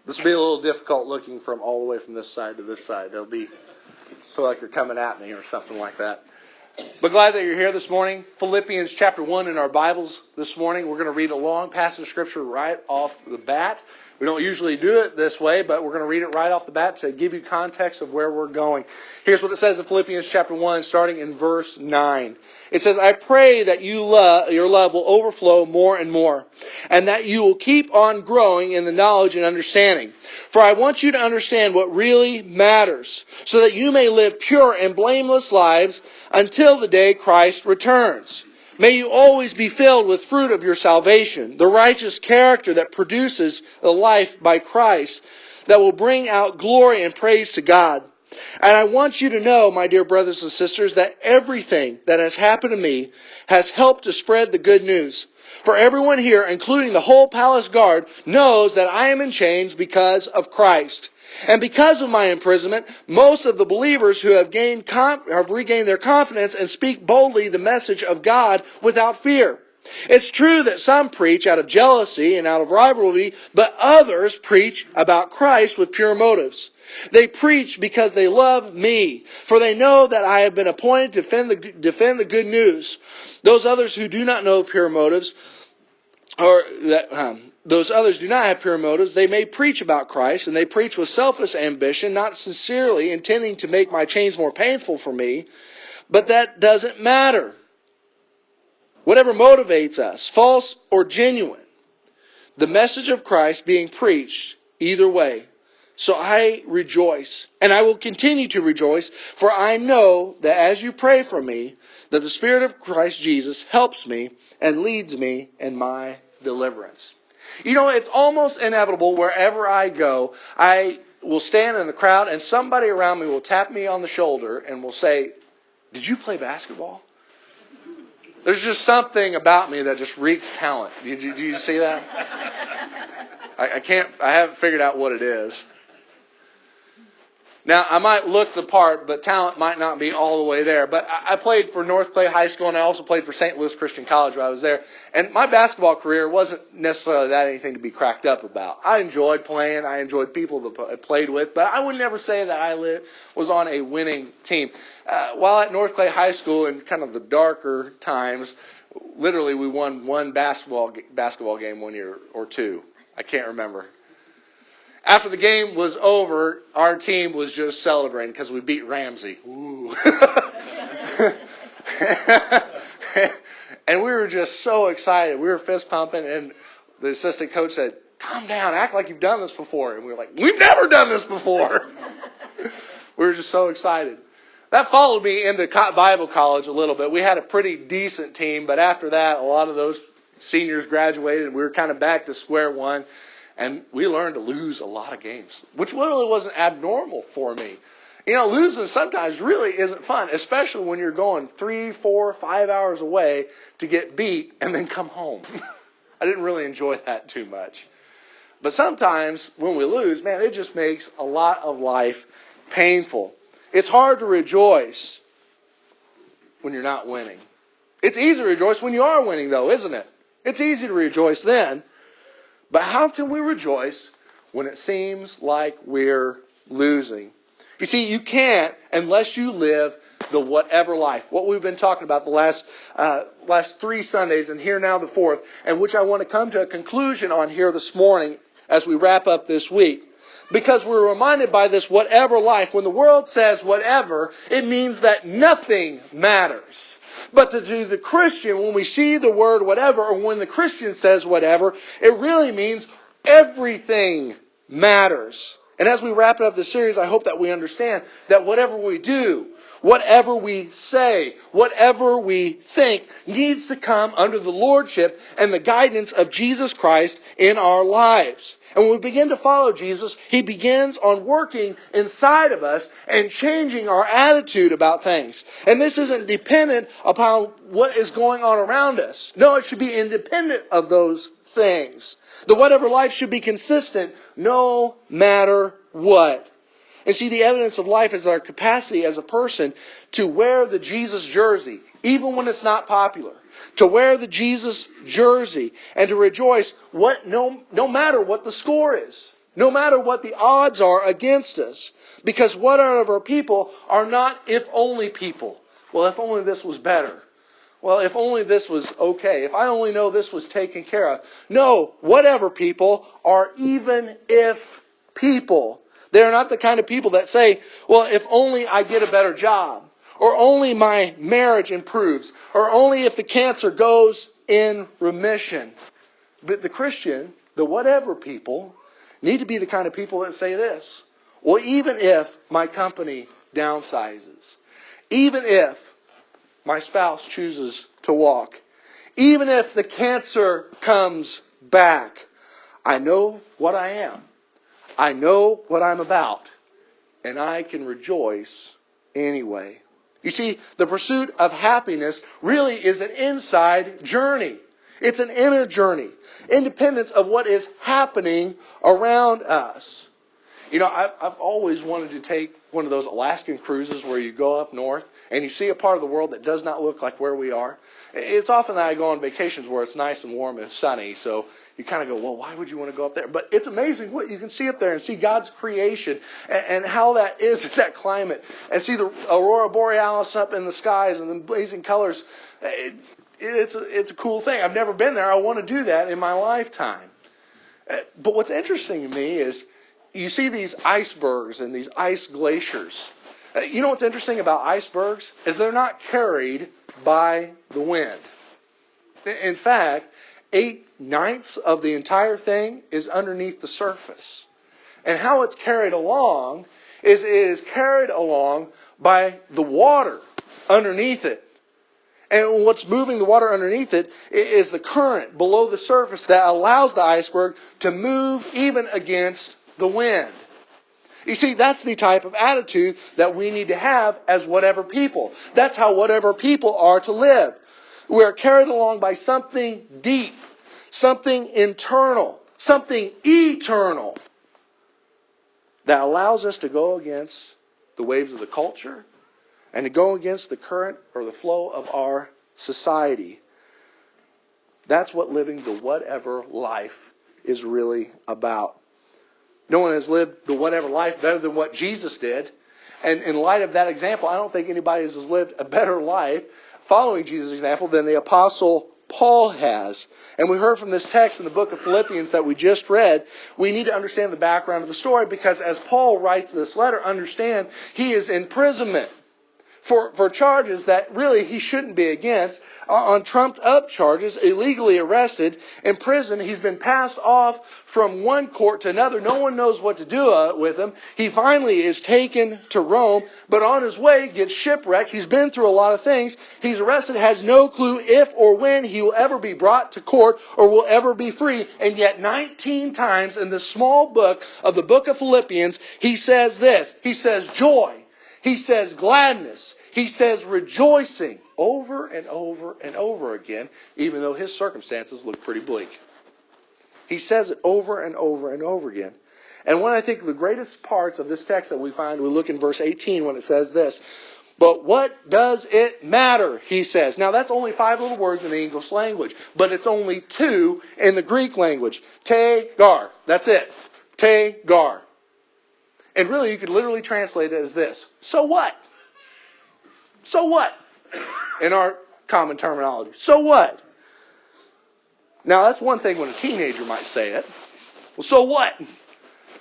This will be a little difficult looking from all the way from this side to this side. Feel like you're coming at me or something like that. But glad that you're here this morning. Philippians chapter 1 in our Bibles this morning. We're going to read a long passage of Scripture right off the bat. We don't usually do it this way, but we're going to read it right off the bat to give you context of where we're going. Here's what it says in Philippians chapter 1, starting in verse 9. It says, I pray that your love will overflow more and more, and that you will keep on growing in the knowledge and understanding. For I want you to understand what really matters, so that you may live pure and blameless lives until the day Christ returns. May you always be filled with fruit of your salvation, the righteous character that produces the life by Christ, that will bring out glory and praise to God. And I want you to know, my dear brothers and sisters, that everything that has happened to me has helped to spread the good news. For everyone here, including the whole palace guard, knows that I am in chains because of Christ. And because of my imprisonment, most of the believers who have regained their confidence and speak boldly the message of God without fear. It's true that some preach out of jealousy and out of rivalry, but others preach about Christ with pure motives. They preach because they love me, for they know that I have been appointed to defend the good news. Those others who do not know pure motives, those others do not have pure motives. They may preach about Christ, and they preach with selfish ambition, not sincerely intending to make my chains more painful for me. But that doesn't matter. Whatever motivates us, false or genuine, the message of Christ being preached either way. So I rejoice, and I will continue to rejoice, for I know that as you pray for me, that the Spirit of Christ Jesus helps me and leads me in my deliverance. You know, it's almost inevitable wherever I go, I will stand in the crowd and somebody around me will tap me on the shoulder and will say, did you play basketball? There's just something about me that just reeks talent. Do you see that? I haven't figured out what it is. Now, I might look the part, but talent might not be all the way there. But I played for North Clay High School, and I also played for St. Louis Christian College while I was there. And my basketball career wasn't necessarily that anything to be cracked up about. I enjoyed playing. I enjoyed people that I played with. But I would never say that I was on a winning team. While at North Clay High School in kind of the darker times, literally we won one basketball game 1 year or two. I can't remember. After the game was over, our team was just celebrating because we beat Ramsey. Ooh. And we were just so excited. We were fist pumping, and the assistant coach said, calm down, act like you've done this before. And we were like, we've never done this before. We were just so excited. That followed me into Bible college a little bit. We had a pretty decent team, but after that, a lot of those seniors graduated, and we were kind of back to square one. And we learned to lose a lot of games, which really wasn't abnormal for me. You know, losing sometimes really isn't fun, especially when you're going 3, 4, 5 hours away to get beat and then come home. I didn't really enjoy that too much. But sometimes when we lose, man, it just makes a lot of life painful. It's hard to rejoice when you're not winning. It's easy to rejoice when you are winning, though, isn't it? It's easy to rejoice then. But how can we rejoice when it seems like we're losing? You see, you can't unless you live the whatever life. What we've been talking about the last 3 Sundays and here now the 4th, and which I want to come to a conclusion on here this morning as we wrap up this week. Because we're reminded by this whatever life. When the world says whatever, it means that nothing matters. But to the Christian, when we see the word whatever, or when the Christian says whatever, it really means everything matters. And as we wrap up this series, I hope that we understand that whatever we do, whatever we say, whatever we think, needs to come under the lordship and the guidance of Jesus Christ in our lives. And when we begin to follow Jesus, He begins on working inside of us and changing our attitude about things. And this isn't dependent upon what is going on around us. No, it should be independent of those things. The whatever life should be consistent no matter what. And see, the evidence of life is our capacity as a person to wear the Jesus jersey, even when it's not popular. To wear the Jesus jersey and to rejoice no matter what the score is. no matter what the odds are against us. Because whatever people are not if only people. Well, if only this was better. Well, if only this was okay. If I only know this was taken care of. No, whatever people are even if people. They are not the kind of people that say, well, if only I get a better job. Or only my marriage improves. Or only if the cancer goes in remission. But the Christian, the whatever people, need to be the kind of people that say this. Well, even if my company downsizes. Even if my spouse chooses to walk. Even if the cancer comes back. I know what I am. I know what I'm about. And I can rejoice anyway. You see, the pursuit of happiness really is an inside journey. It's an inner journey. Independence of what is happening around us. You know, I've always wanted to take one of those Alaskan cruises where you go up north and you see a part of the world that does not look like where we are. It's often that I go on vacations where it's nice and warm and sunny, so you kind of go, well, why would you want to go up there? But it's amazing what you can see up there and see God's creation and how that is in that climate. And see the aurora borealis up in the skies and the blazing colors. It's a cool thing. I've never been there. I want to do that in my lifetime. But what's interesting to me is you see these icebergs and these ice glaciers. You know what's interesting about icebergs is they're not carried by the wind. In fact, 8/9 of the entire thing is underneath the surface. And how it's carried along is it is carried along by the water underneath it. And what's moving the water underneath it is the current below the surface that allows the iceberg to move even against the wind. You see, that's the type of attitude that we need to have as whatever people. That's how whatever people are to live. We're carried along by something deep, something internal, something eternal that allows us to go against the waves of the culture and to go against the current or the flow of our society. That's what living the whatever life is really about. No one has lived the whatever life better than what Jesus did. And in light of that example, I don't think anybody has lived a better life following Jesus' example than the Apostle Paul has. And we heard from this text in the book of Philippians that we just read, we need to understand the background of the story because as Paul writes this letter, understand he is in imprisonment for charges that really he shouldn't be against, on trumped up charges, illegally arrested, in prison. He's been passed off from one court to another. No one knows what to do with him. He finally is taken to Rome, but on his way gets shipwrecked. He's been through a lot of things. He's arrested, has no clue if or when he will ever be brought to court or will ever be free. And yet 19 times in this small book of the book of Philippians, he says this. He says joy. He says gladness. He says rejoicing over and over and over again, even though his circumstances look pretty bleak. He says it over and over and over again. And one I think the greatest parts of this text that we find, we look in verse 18 when it says this. But what does it matter, he says. Now that's only 5 little words in the English language, but it's only 2 in the Greek language. Te gar. That's it. Te gar. And really you could literally translate it as this. So what? So what? In our common terminology. So what? Now that's one thing when a teenager might say it. Well, so what?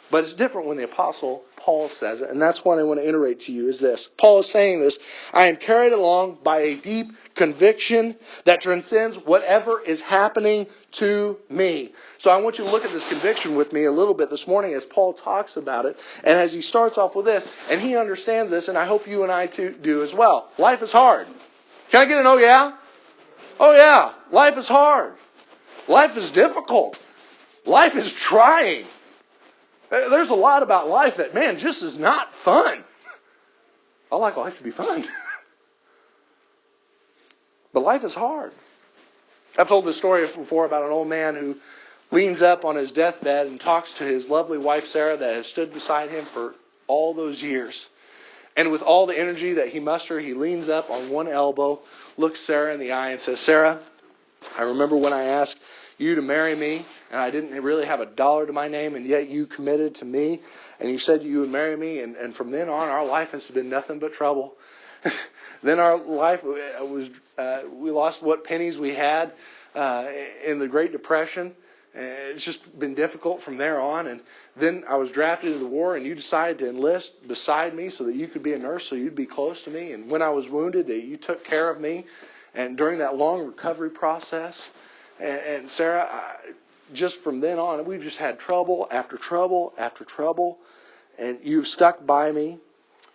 But it's different when the Apostle Paul says it. And that's what I want to iterate to you is this. Paul is saying this. I am carried along by a deep conviction that transcends whatever is happening to me. So I want you to look at this conviction with me a little bit this morning as Paul talks about it. And as he starts off with this, and he understands this, and I hope you and I too do as well. Life is hard. Can I get an oh yeah? Oh yeah. Life is hard. Life is difficult. Life is trying. There's a lot about life that, man, just is not fun. I like life to be fun. But life is hard. I've told this story before about an old man who leans up on his deathbed and talks to his lovely wife, Sarah, that has stood beside him for all those years. And with all the energy that he musters, he leans up on one elbow, looks Sarah in the eye and says, Sarah, I remember when I asked you to marry me, and I didn't really have a dollar to my name, and yet you committed to me, and you said you would marry me, and from then on, our life has been nothing but trouble. Then our life was, we lost what pennies we had in the Great Depression. It's just been difficult from there on. And then I was drafted into the war, and you decided to enlist beside me so that you could be a nurse, so you'd be close to me. And when I was wounded, that you took care of me. And during that long recovery process, and Sarah, just from then on, we've just had trouble after trouble after trouble. And you've stuck by me.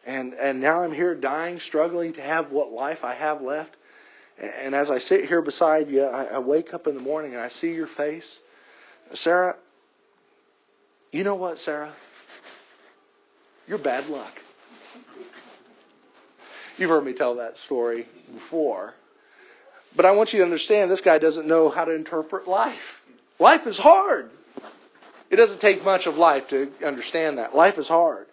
And now I'm here dying, struggling to have what life I have left. And as I sit here beside you, I wake up in the morning and I see your face. Sarah, you know what, Sarah? You're bad luck. You've heard me tell that story before. But I want you to understand, this guy doesn't know how to interpret life. Life is hard. It doesn't take much of life to understand that. Life is hard.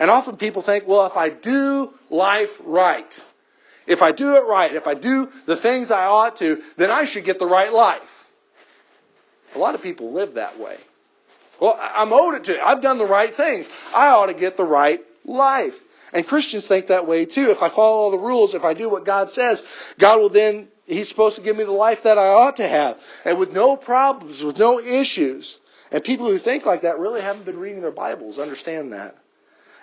And often people think, well, if I do life right, if I do it right, if I do the things I ought to, then I should get the right life. A lot of people live that way. Well, I'm owed it to. I've done the right things. I ought to get the right life. And Christians think that way too. If I follow all the rules, if I do what God says, God will then, He's supposed to give me the life that I ought to have. And with no problems, with no issues. And people who think like that really haven't been reading their Bibles, understand that.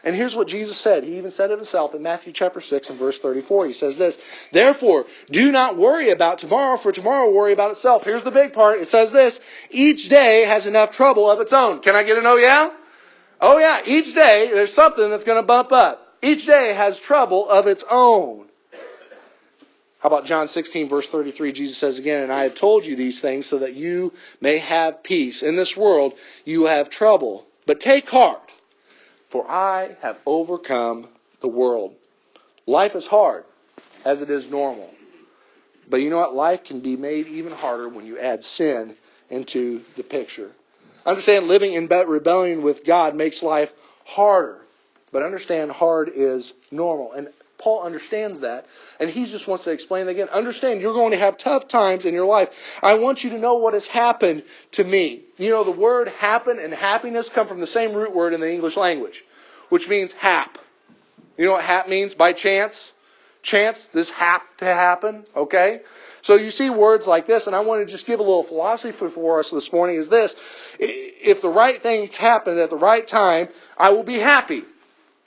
And here's what Jesus said. He even said it himself in Matthew chapter 6 and verse 34. He says this, therefore, do not worry about tomorrow, for tomorrow will worry about itself. Here's the big part. It says this, each day has enough trouble of its own. Can I get an oh yeah? Oh yeah, each day there's something that's going to bump up. Each day has trouble of its own. How about John 16 verse 33? Jesus says again, and I have told you these things so that you may have peace. In this world you have trouble, but take heart. For I have overcome the world. Life is hard, as it is normal. But you know what? Life can be made even harder when you add sin into the picture. Understand, living in rebellion with God makes life harder. But understand, hard is normal. And Paul understands that. And he just wants to explain again. Understand, you're going to have tough times in your life. I want you to know what has happened to me. You know, the word happen and happiness come from the same root word in the English language, which means hap. You know what hap means? By chance. Chance, this hap to happen. Okay? So you see words like this, and I want to just give a little philosophy for us this morning, is this. If the right things happen at the right time, I will be happy.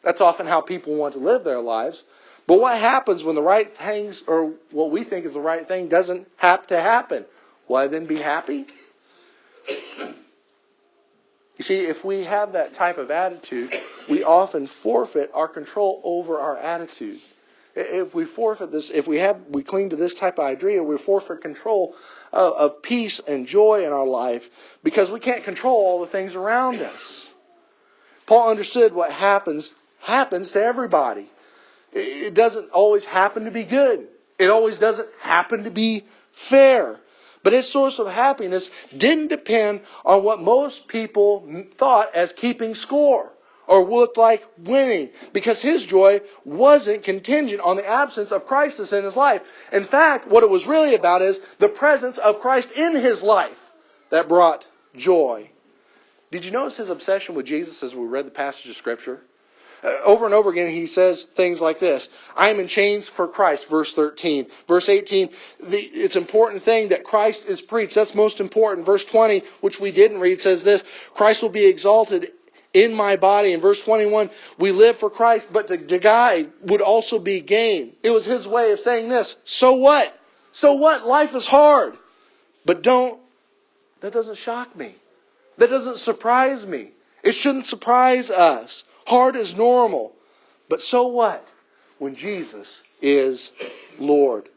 That's often how people want to live their lives. But what happens when the right things, or what we think is the right thing, doesn't have to happen? Will I then be happy? You see, if we have that type of attitude, we often forfeit our control over our attitude. If we forfeit this, if we cling to this type of idea, we forfeit control of peace and joy in our life because we can't control all the things around us. Paul understood what happens to everybody. It doesn't always happen to be good. It always doesn't happen to be fair. But his source of happiness didn't depend on what most people thought as keeping score or looked like winning, because his joy wasn't contingent on the absence of crisis in his life. In fact, what it was really about is the presence of Christ in his life that brought joy. Did you notice his obsession with Jesus as we read the passage of Scripture? Over and over again, he says things like this. I am in chains for Christ, verse 13. Verse 18, it's an important thing that Christ is preached. That's most important. Verse 20, which we didn't read, says this. Christ will be exalted in my body. In verse 21, we live for Christ, but to die would also be gain. It was his way of saying this. So what? So what? Life is hard. But that doesn't shock me. That doesn't surprise me. It shouldn't surprise us. Hard is normal. But so what when Jesus is Lord?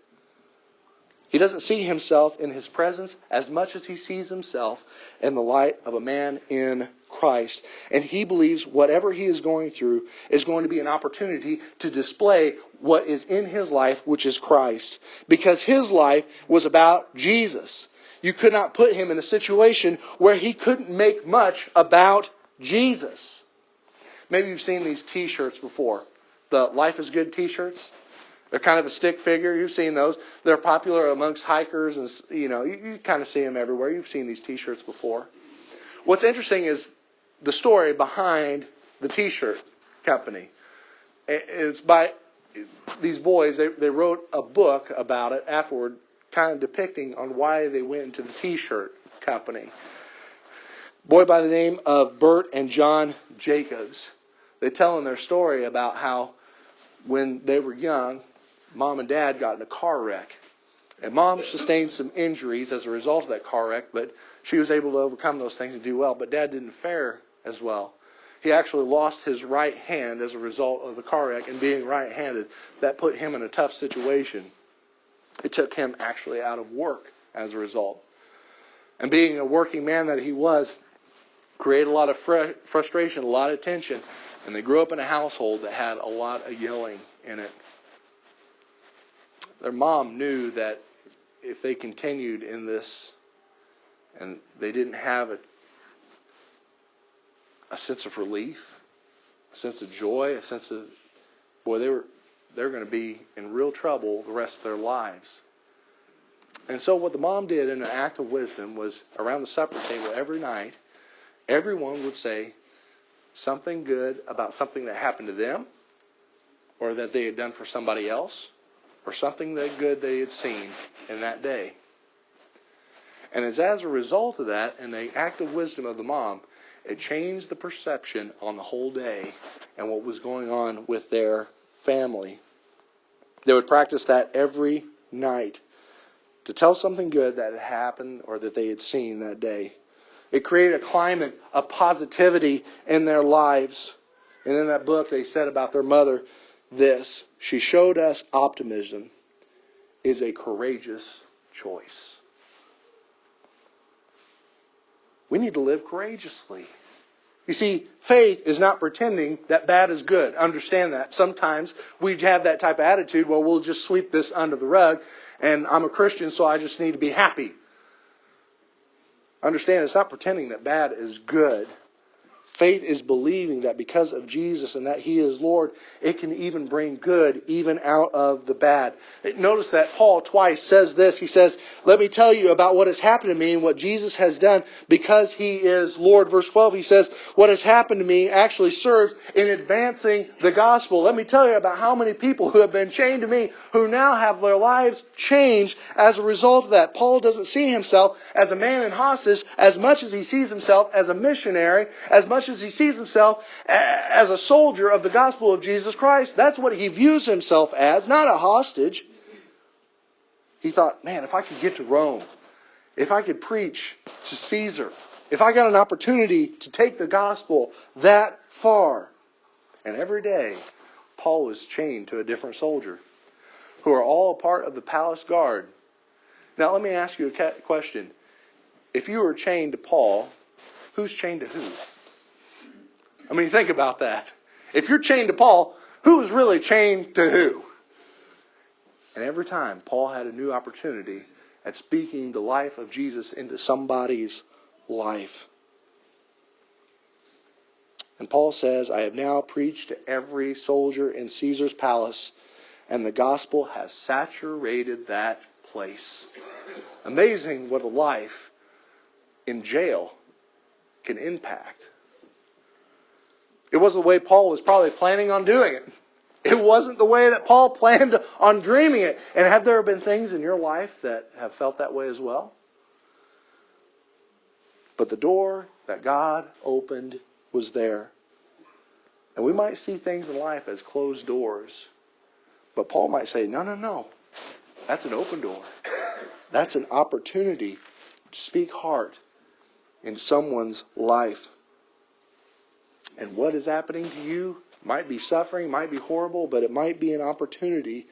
He doesn't see himself in his presence as much as he sees himself in the light of a man in Christ. And he believes whatever he is going through is going to be an opportunity to display what is in his life, which is Christ. Because his life was about Jesus. You could not put him in a situation where he couldn't make much about Jesus. Maybe you've seen these t-shirts before. The Life is Good t-shirts. They're kind of a stick figure. You've seen those. They're popular amongst hikers, and you kind of see them everywhere. You've seen these T-shirts before. What's interesting is the story behind the T-shirt company. It's by these boys. They wrote a book about it afterward, kind of depicting on why they went into the T-shirt company. Boy by the name of Bert and John Jacobs. They tell in their story about how when they were young, Mom and Dad got in a car wreck. And Mom sustained some injuries as a result of that car wreck, but she was able to overcome those things and do well. But Dad didn't fare as well. He actually lost his right hand as a result of the car wreck, and being right-handed, that put him in a tough situation. It took him actually out of work as a result. And being a working man that he was, created a lot of frustration, a lot of tension. And they grew up in a household that had a lot of yelling in it. Their mom knew that if they continued in this and they didn't have a sense of relief, a sense of joy, a sense of, they're going to be in real trouble the rest of their lives. And so what the mom did in an act of wisdom was, around the supper table every night, everyone would say something good about something that happened to them, or that they had done for somebody else, or something that good they had seen in that day. And as a result of that, and the act of wisdom of the mom, it changed the perception on the whole day and what was going on with their family. They would practice that every night, to tell something good that had happened or that they had seen that day. It created a climate of positivity in their lives. And in that book they said about their mother this: she showed us optimism is a courageous choice. We need to live courageously. You see, faith is not pretending that bad is good. Understand that. Sometimes we have that type of attitude, well, we'll just sweep this under the rug, and I'm a Christian, so I just need to be happy. Understand, it's not pretending that bad is good. Faith is believing that because of Jesus and that He is Lord, it can even bring good even out of the bad. Notice that Paul twice says this. He says, let me tell you about what has happened to me and what Jesus has done because He is Lord. Verse 12, he says, what has happened to me actually serves in advancing the gospel. Let me tell you about how many people who have been chained to me who now have their lives changed as a result of that. Paul doesn't see himself as a man in hostage as much as he sees himself as a missionary, as much as he sees himself as a soldier of the gospel of Jesus Christ. That's what he views himself as, not a hostage. He thought, man, if I could get to Rome, if I could preach to Caesar, if I got an opportunity to take the gospel that far. And every day, Paul was chained to a different soldier who are all a part of the palace guard. Now, let me ask you a question. If you were chained to Paul, who's chained to who? I mean, think about that. If you're chained to Paul, who is really chained to who? And every time, Paul had a new opportunity at speaking the life of Jesus into somebody's life. And Paul says, I have now preached to every soldier in Caesar's palace, and the gospel has saturated that place. Amazing what a life in jail can impact. It wasn't the way Paul was probably planning on doing it. It wasn't the way that Paul planned on dreaming it. And have there been things in your life that have felt that way as well? But the door that God opened was there. And we might see things in life as closed doors. But Paul might say, no. That's an open door. That's an opportunity to speak heart in someone's life. And what is happening to you might be suffering, might be horrible, but it might be an opportunity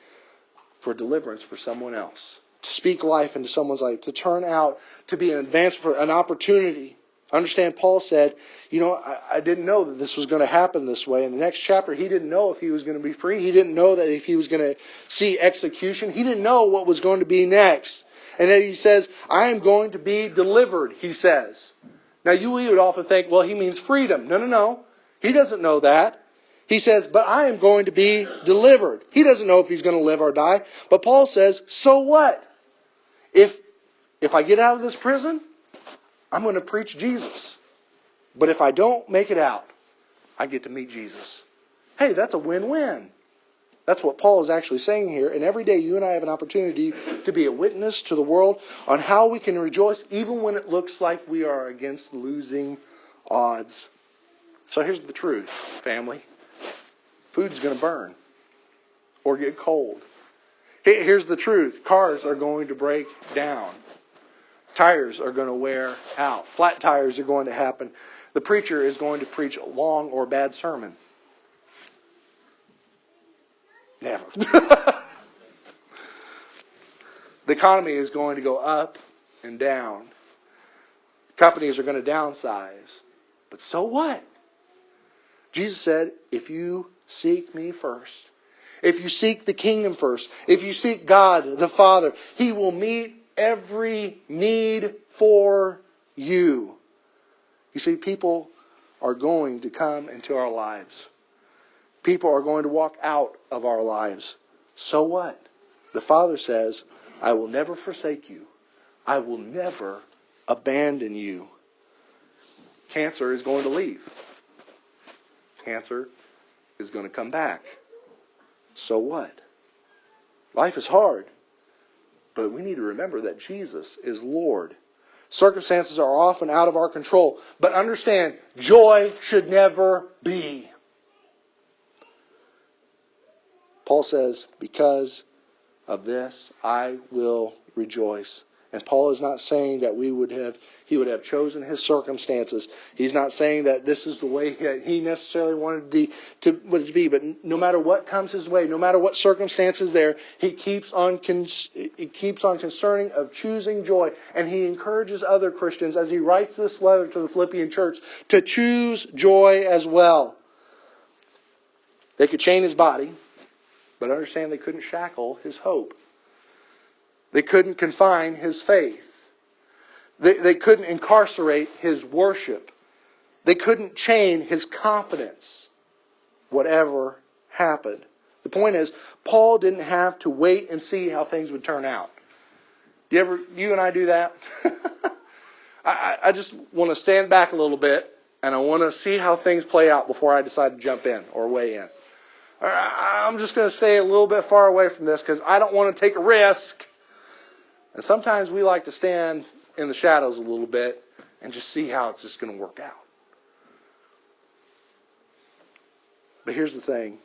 for deliverance for someone else. To speak life into someone's life, to turn out to be an advance for an opportunity. Understand, Paul said, I didn't know that this was going to happen this way. In the next chapter, he didn't know if he was going to be free. He didn't know that if he was going to see execution. He didn't know what was going to be next. And then he says, I am going to be delivered, he says. Now, we would often think, well, he means freedom. No. He doesn't know that. He says, but I am going to be delivered. He doesn't know if he's going to live or die. But Paul says, so what? If I get out of this prison, I'm going to preach Jesus. But if I don't make it out, I get to meet Jesus. Hey, that's a win-win. That's what Paul is actually saying here. And every day you and I have an opportunity to be a witness to the world on how we can rejoice even when it looks like we are against losing odds. So here's the truth, family. Food's going to burn or get cold. Here's the truth. Cars are going to break down. Tires are going to wear out. Flat tires are going to happen. The preacher is going to preach a long or bad sermon. Never. The economy is going to go up and down. Companies are going to downsize. But so what? Jesus said, if you seek me first, if you seek the kingdom first, if you seek God the Father, He will meet every need for you. You see, people are going to come into our lives. People are going to walk out of our lives. So what? The Father says, I will never forsake you. I will never abandon you. Cancer is going to leave. Cancer is going to come back. So what? Life is hard. But we need to remember that Jesus is Lord. Circumstances are often out of our control. But understand, joy should never be. Paul says, because of this, I will rejoice. And Paul is not saying that he would have chosen his circumstances. He's not saying that this is the way he necessarily wanted it to be. But no matter what comes his way, no matter what circumstances there, he keeps on concerning of choosing joy. And he encourages other Christians as he writes this letter to the Philippian church to choose joy as well. They could chain his body, but understand they couldn't shackle his hope. They couldn't confine his faith. They couldn't incarcerate his worship. They couldn't chain his confidence, whatever happened. The point is, Paul didn't have to wait and see how things would turn out. You and I do that? I just want to stand back a little bit, and I want to see how things play out before I decide to jump in or weigh in. I'm just going to stay a little bit far away from this because I don't want to take a risk. And sometimes we like to stand in the shadows a little bit and just see how it's just going to work out. But here's the thing.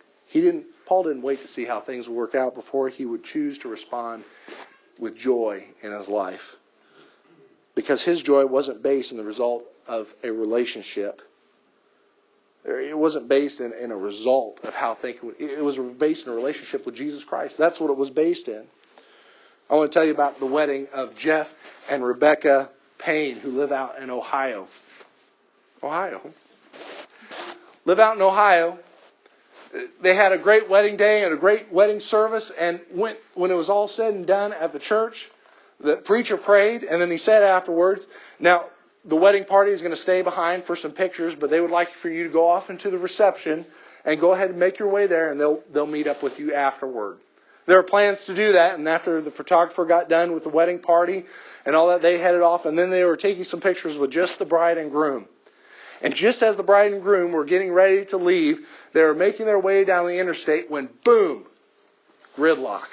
Paul didn't wait to see how things would work out before he would choose to respond with joy in his life. Because his joy wasn't based in the result of a relationship. It wasn't based in a result of how things would. It was based in a relationship with Jesus Christ. That's what it was based in. I want to tell you about the wedding of Jeff and Rebecca Payne, who live out in Ohio. Live out in Ohio. They had a great wedding day and a great wedding service. And when it was all said and done at the church, the preacher prayed, and then he said afterwards, now, the wedding party is going to stay behind for some pictures, but they would like for you to go off into the reception and go ahead and make your way there, and they'll meet up with you afterward. There were plans to do that, and after the photographer got done with the wedding party and all that, they headed off, and then they were taking some pictures with just the bride and groom. And just as the bride and groom were getting ready to leave, they were making their way down the interstate when, boom, gridlock.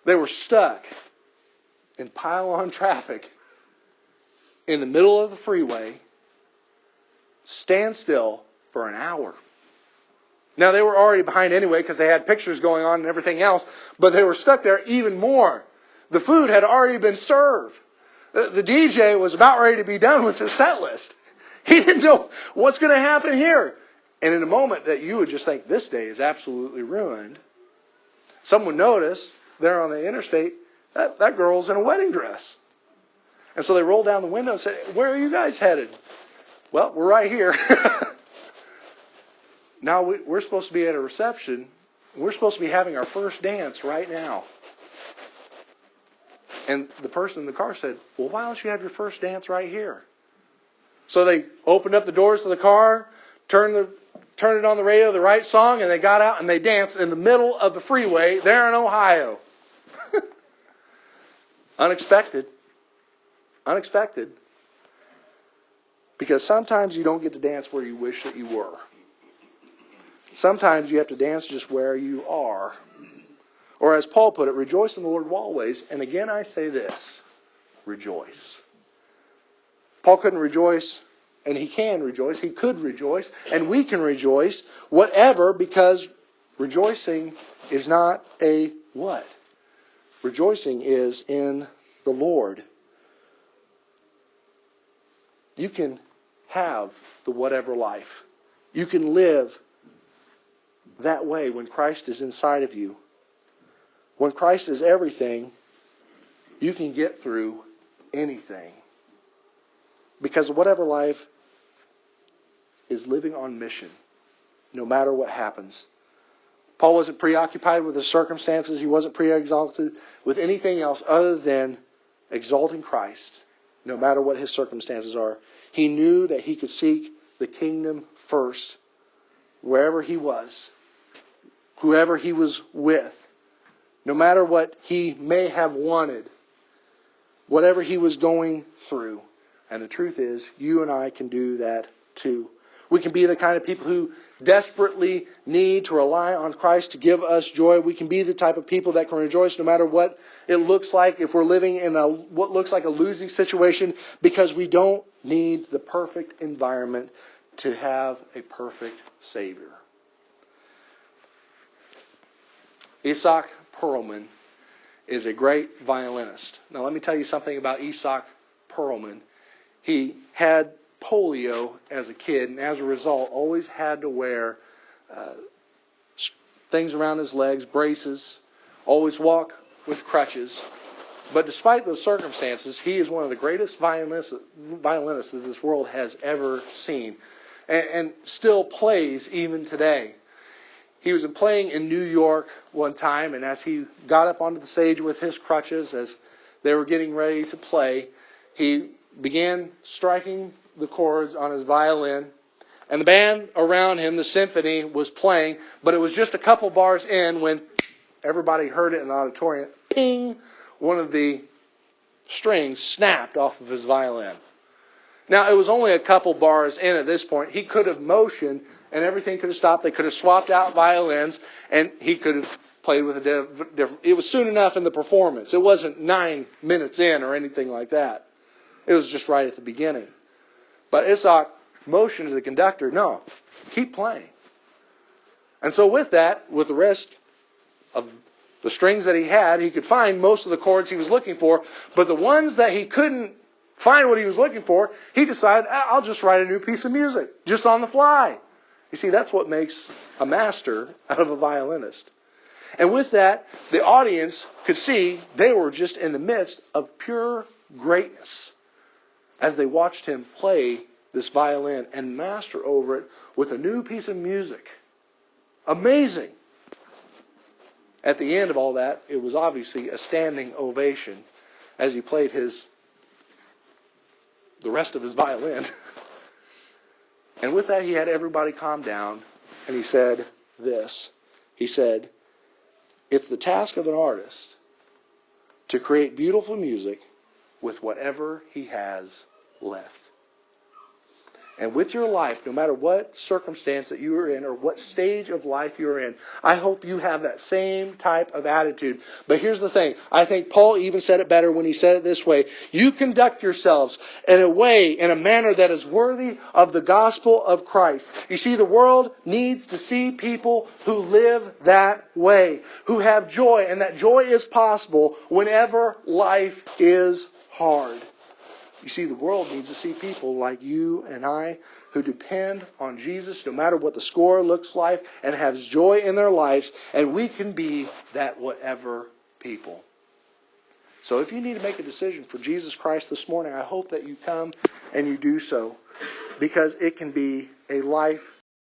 They were stuck in pile-on traffic in the middle of the freeway, standstill for an hour. Now, they were already behind anyway because they had pictures going on and everything else, but they were stuck there even more. The food had already been served. The DJ was about ready to be done with his set list. He didn't know what's going to happen here. And in a moment that you would just think this day is absolutely ruined, someone noticed there on the interstate that girl's in a wedding dress. And so they rolled down the window and said, "Where are you guys headed?" "Well, we're right here." Now we're supposed to be at a reception. We're supposed to be having our first dance right now. And the person in the car said, "Well, why don't you have your first dance right here?" So they opened up the doors of the car, turned turned it on the radio, the right song, and they got out and they danced in the middle of the freeway there in Ohio. Unexpected. Unexpected. Because sometimes you don't get to dance where you wish that you were. Sometimes you have to dance just where you are. Or as Paul put it, rejoice in the Lord always. And again I say this, rejoice. Paul couldn't rejoice, and he can rejoice. He could rejoice, and we can rejoice, whatever, because rejoicing is not a what? Rejoicing is in the Lord. You can have the whatever life. You can live that way when Christ is inside of you. When Christ is everything, you can get through anything. Because whatever life is living on mission, no matter what happens. Paul wasn't preoccupied with his circumstances. He wasn't pre-exalted with anything else other than exalting Christ, no matter what his circumstances are. He knew that he could seek the kingdom first, wherever he was, whoever he was with, no matter what he may have wanted, whatever he was going through. And the truth is, you and I can do that too. We can be the kind of people who desperately need to rely on Christ to give us joy. We can be the type of people that can rejoice no matter what it looks like if we're living in what looks like a losing situation, because we don't need the perfect environment to have a perfect Savior. Isaac Perlman is a great violinist. Now let me tell you something about Isaac Perlman. He had polio as a kid, and as a result always had to wear things around his legs, braces, always walk with crutches. But despite those circumstances, he is one of the greatest violinists that this world has ever seen, and still plays even today. He was playing in New York one time, and as he got up onto the stage with his crutches, as they were getting ready to play, he began striking the chords on his violin, and the band around him, the symphony, was playing, but it was just a couple bars in when everybody heard it in the auditorium. Ping! One of the strings snapped off of his violin. Now, it was only a couple bars in at this point. He could have motioned, and everything could have stopped. They could have swapped out violins, and he could have played with a different... It was soon enough in the performance. It wasn't 9 minutes in or anything like that. It was just right at the beginning. But Isaac motioned to the conductor, no, keep playing. And so with that, with the rest of the strings that he had, he could find most of the chords he was looking for. But the ones that he couldn't find what he was looking for, he decided, I'll just write a new piece of music, just on the fly. You see, that's what makes a master out of a violinist. And with that, the audience could see they were just in the midst of pure greatness as they watched him play this violin and master over it with a new piece of music. Amazing. At the end of all that, it was obviously a standing ovation as he played the rest of his violin. And with that, he had everybody calm down, and he said this. He said, it's the task of an artist to create beautiful music with whatever he has left. And with your life, no matter what circumstance that you are in or what stage of life you're in, I hope you have that same type of attitude. But here's the thing. I think Paul even said it better when he said it this way. You conduct yourselves in a manner that is worthy of the gospel of Christ. You see, the world needs to see people who live that way, who have joy, and that joy is possible whenever life is hard. You see, the world needs to see people like you and I who depend on Jesus no matter what the score looks like and has joy in their lives, and we can be that whatever people. So if you need to make a decision for Jesus Christ this morning, I hope that you come and you do so, because it can be a life